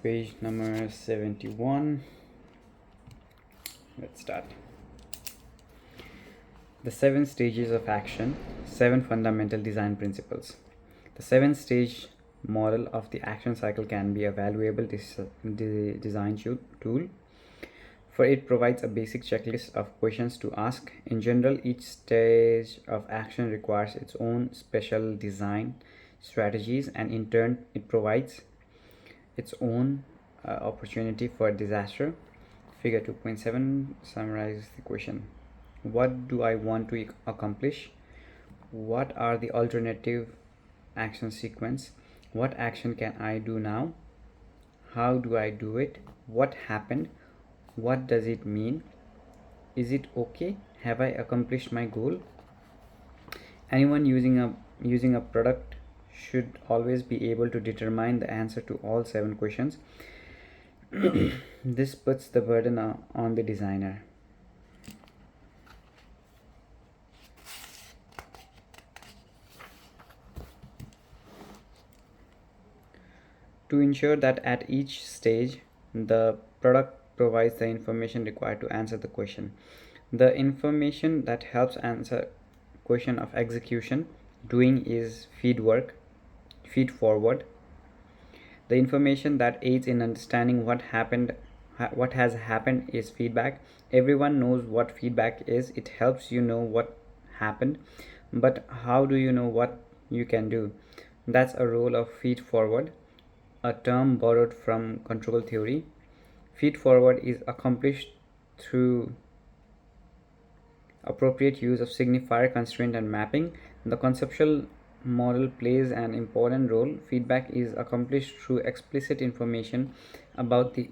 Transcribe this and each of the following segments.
Page number 71. Let's start. The 7 stages of action, 7 fundamental design principles. The 7-stage model of the action cycle can be a valuable design tool, for it provides a basic checklist of questions to ask. In general, each stage of action requires its own special design strategies, and in turn, it provides its own opportunity for disaster. Figure 2.7 summarizes the question. What do I want to accomplish? What are the alternative action sequence? What action can I do now? How do I do it? What happened? What does it mean? Is it okay? Have I accomplished my goal? Anyone using a product should always be able to determine the answer to all 7 questions. This puts the burden on the designer. To ensure that at each stage the product provides the information required to answer the question. The information that helps answer question of execution, doing is feed forward. The information that aids in understanding what has happened is feedback. Everyone knows what feedback is. It helps you know what happened, but how do you know what you can do? That's a role of feed forward, a term borrowed from control theory. Feed forward is accomplished through appropriate use of signifier, constraint, and mapping. The conceptual model plays an important role. Feedback is accomplished through explicit information about the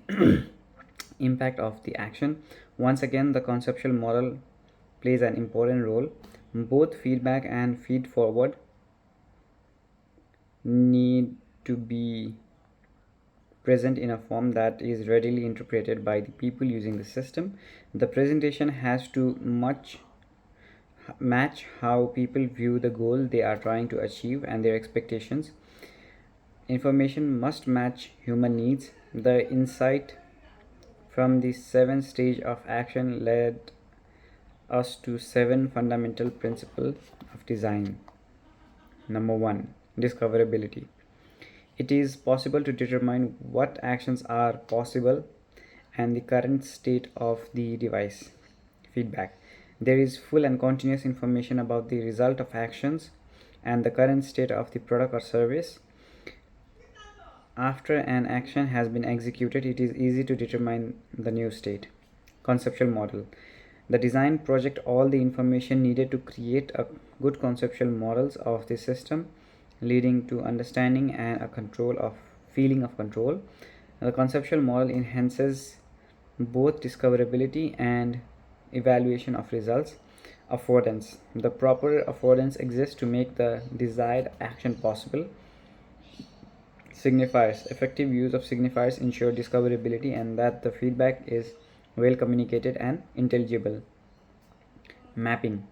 impact of the action. Once again, the conceptual model plays an important role. Both feedback and feed forward need to be present in a form that is readily interpreted by the people using the system. The presentation has to match how people view the goal they are trying to achieve and their expectations. Information must match human needs. The insight from the 7th stage of action led us to 7 fundamental principles of design. Number 1, discoverability. It is possible to determine what actions are possible and the current state of the device. Feedback. There is full and continuous information about the result of actions and the current state of the product or service. After an action has been executed, it is easy to determine the new state. Conceptual model. The design project all the information needed to create a good conceptual models of the system, leading to understanding and a feeling of control. The conceptual model enhances both discoverability and evaluation of results. Affordance. The proper affordance exists to make the desired action possible. Signifiers. Effective use of signifiers ensure discoverability and that the feedback is well communicated and intelligible. Mapping.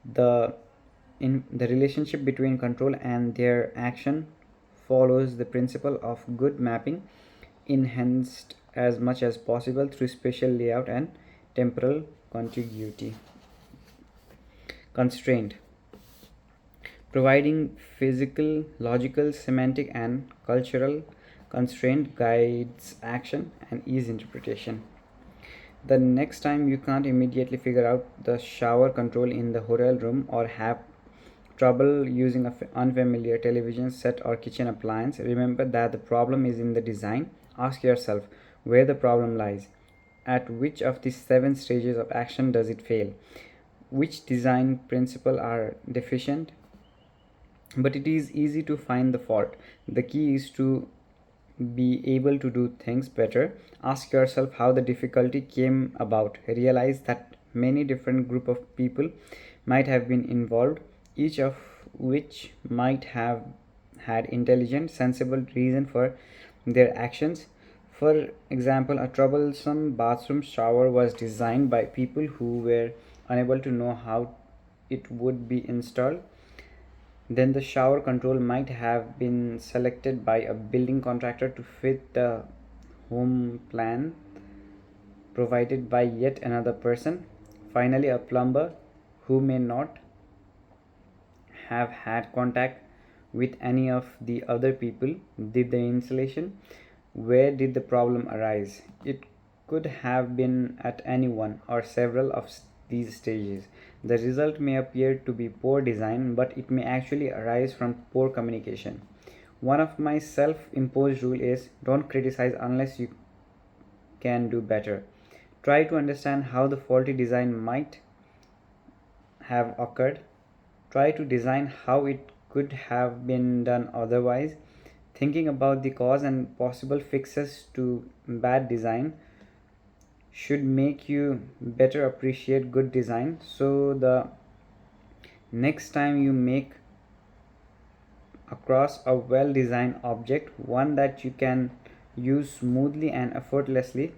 The relationship between control and their action follows the principle of good mapping, enhanced as much as possible through spatial layout and temporal contiguity. Constraint. Providing physical, logical, semantic, and cultural constraint guides action and ease interpretation. The next time you can't immediately figure out the shower control in the hotel room or have trouble using an unfamiliar television set or kitchen appliance, remember that the problem is in the design. Ask yourself where the problem lies. At which of the 7 stages of action does it fail? Which design principles are deficient? But it is easy to find the fault. The key is to be able to do things better. Ask yourself how the difficulty came about. Realize that many different group of people might have been involved, each of which might have had intelligent, sensible reason for their actions. For example, a troublesome bathroom shower was designed by people who were unable to know how it would be installed. Then the shower control might have been selected by a building contractor to fit the home plan provided by yet another person. Finally, a plumber who may not have had contact with any of the other people did the installation. Where did the problem arise? It could have been at any one or several of these stages. The result may appear to be poor design, but it may actually arise from poor communication. One of my self imposed rules is don't criticize unless you can do better. Try to understand how the faulty design might have occurred. Try to design how it could have been done otherwise. Thinking about the cause and possible fixes to bad design should make you better appreciate good design. So the next time you make across a well designed object, one that you can use smoothly and effortlessly,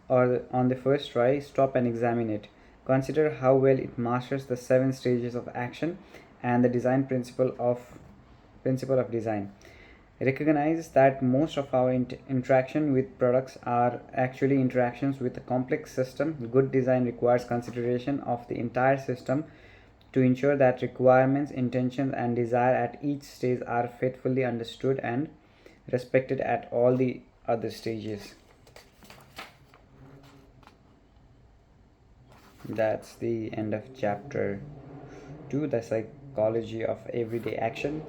or on the first try, stop and examine it. Consider how well it masters the 7 stages of action and the design principle of design. Recognize that most of our interaction with products are actually interactions with a complex system. Good design requires consideration of the entire system to ensure that requirements, intentions, and desire at each stage are faithfully understood and respected at all the other stages. That's the end of chapter 2, the psychology of everyday action.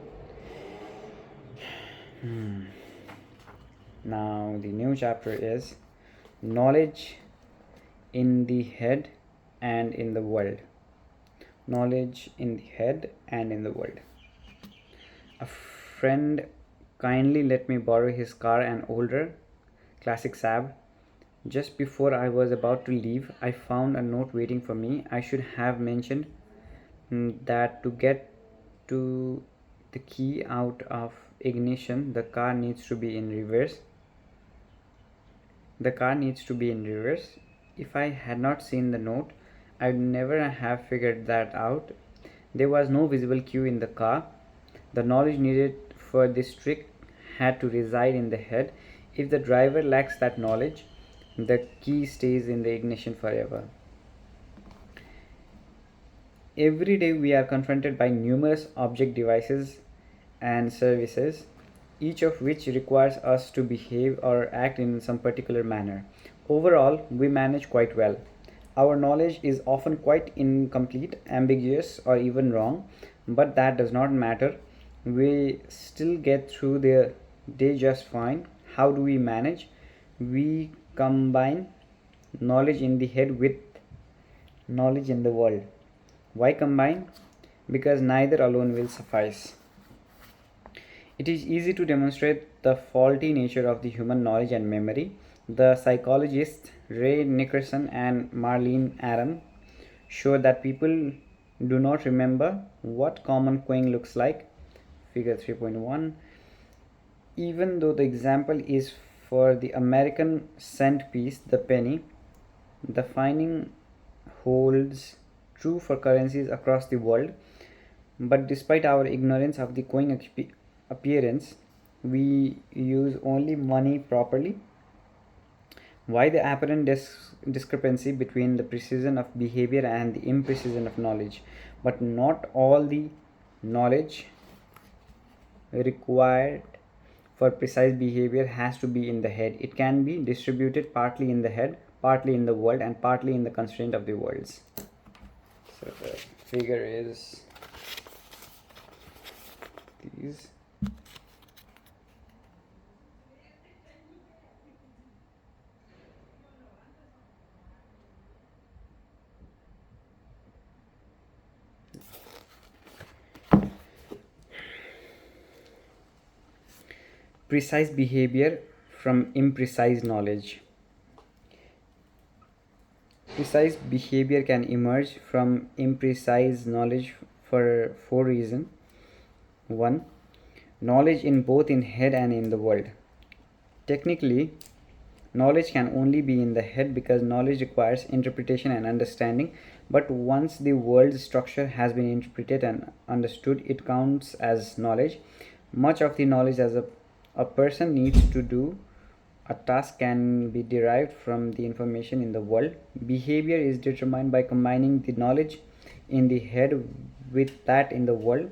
Now, the new chapter is knowledge in the head and in the world. Knowledge in the head and in the world. A friend kindly let me borrow his car, an older classic Saab. Just before I was about to leave, I found a note waiting for me. I should have mentioned that to get to the key out of ignition, the car needs to be in reverse. The car needs to be in reverse. If I had not seen the note, I would never have figured that out. There was no visible cue in the car. The knowledge needed for this trick had to reside in the head. If the driver lacks that knowledge, the key stays in the ignition forever. Every day we are confronted by numerous object devices and services, each of which requires us to behave or act in some particular manner. Overall, we manage quite well. Our knowledge is often quite incomplete, ambiguous, or even wrong, but that does not matter. We still get through the day just fine. How do we manage? We combine knowledge in the head with knowledge in the world. Why combine? Because neither alone will suffice. It is easy to demonstrate the faulty nature of the human knowledge and memory. The psychologists Ray Nickerson and Marlene Aram show that people do not remember what common coin looks like, figure 3.1, even though the example is for the American cent piece, the penny. The finding holds true for currencies across the world, but despite our ignorance of the coin appearance, we use only money properly. Why the apparent discrepancy between the precision of behavior and the imprecision of knowledge? But not all the knowledge required for precise behavior has to be in the head. It can be distributed partly in the head, partly in the world, and partly in the constraint of the worlds. So the figure is these. Precise behavior from imprecise knowledge. Precise behavior can emerge from imprecise knowledge for 4 reasons. 1. Knowledge in both in head and in the world. Technically, knowledge can only be in the head because knowledge requires interpretation and understanding. But once the world's structure has been interpreted and understood, it counts as knowledge. Much of the knowledge as a person needs to do a task can be derived from the information in the world. Behavior is determined by combining the knowledge in the head with that in the world.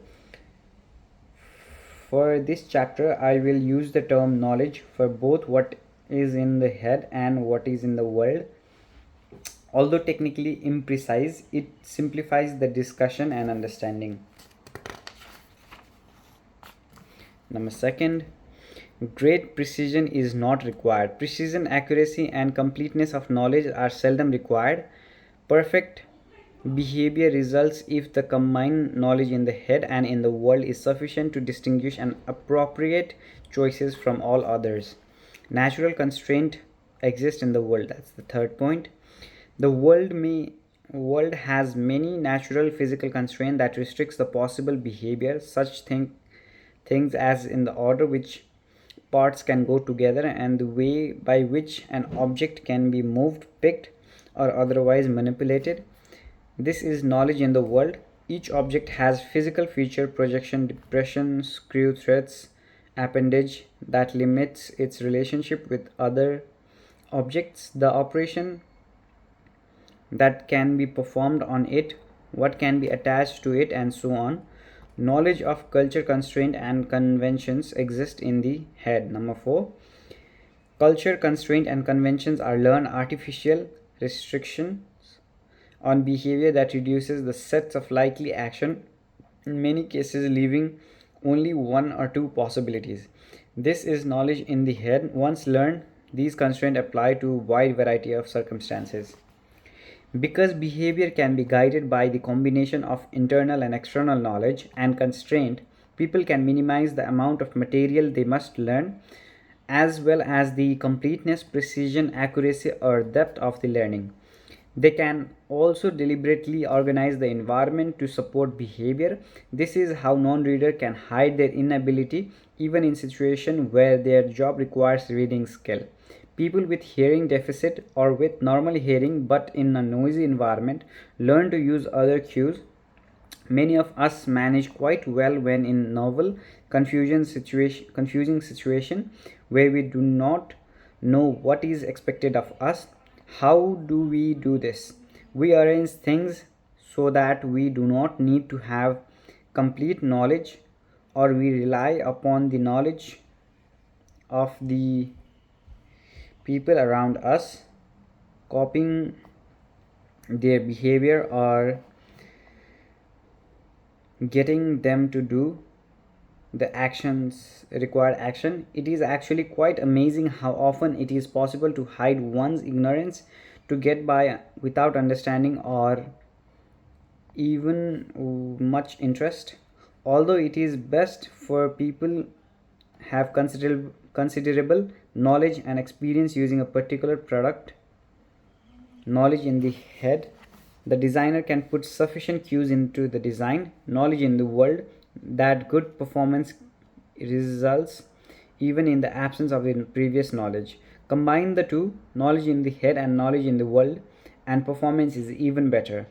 For this chapter, I will use the term knowledge for both what is in the head and what is in the world. Although technically imprecise, it simplifies the discussion and understanding. Number second, great precision is not required. Precision, accuracy, and completeness of knowledge are seldom required. Perfect behavior results if the combined knowledge in the head and in the world is sufficient to distinguish and appropriate choices from all others. Natural constraint exists in the world. That's the third point. The world has many natural physical constraints that restricts the possible behavior. Such things as in the order which parts can go together and the way by which an object can be moved, picked, or otherwise manipulated. This is knowledge in the world. Each object has physical feature, projection, depression, screw threads, appendage that limits its relationship with other objects, the operation that can be performed on it, what can be attached to it, and so on. Knowledge of culture, constraint, and conventions exist in the head. Number 4. Culture, constraint, and conventions are learned artificial restrictions on behavior that reduces the sets of likely action, in many cases leaving only one or two possibilities. This is knowledge in the head. Once learned, these constraints apply to a wide variety of circumstances. Because behavior can be guided by the combination of internal and external knowledge and constraint, people can minimize the amount of material they must learn, as well as the completeness, precision, accuracy, or depth of the learning. They can also deliberately organize the environment to support behavior. This is how non-reader can hide their inability even in situations where their job requires reading skill. People with hearing deficit or with normal hearing but in a noisy environment learn to use other cues. Many of us manage quite well when in novel, confusing situation where we do not know what is expected of us. How do we do this? We arrange things so that we do not need to have complete knowledge, or we rely upon the knowledge of the people around us, copying their behavior or getting them to do the actions required action. It is actually quite amazing how often it is possible to hide one's ignorance to get by without understanding or even much interest. Although it is best for people have considerable knowledge and experience using a particular product, knowledge in the head, the designer can put sufficient cues into the design, knowledge in the world, that good performance results even in the absence of the previous knowledge. Combine the two, knowledge in the head and knowledge in the world, and performance is even better.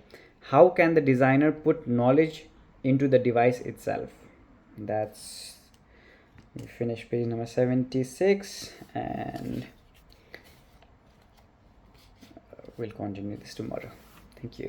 How can the designer put knowledge into the device itself? That's, we finish page number 76, and we'll continue this tomorrow. Thank you.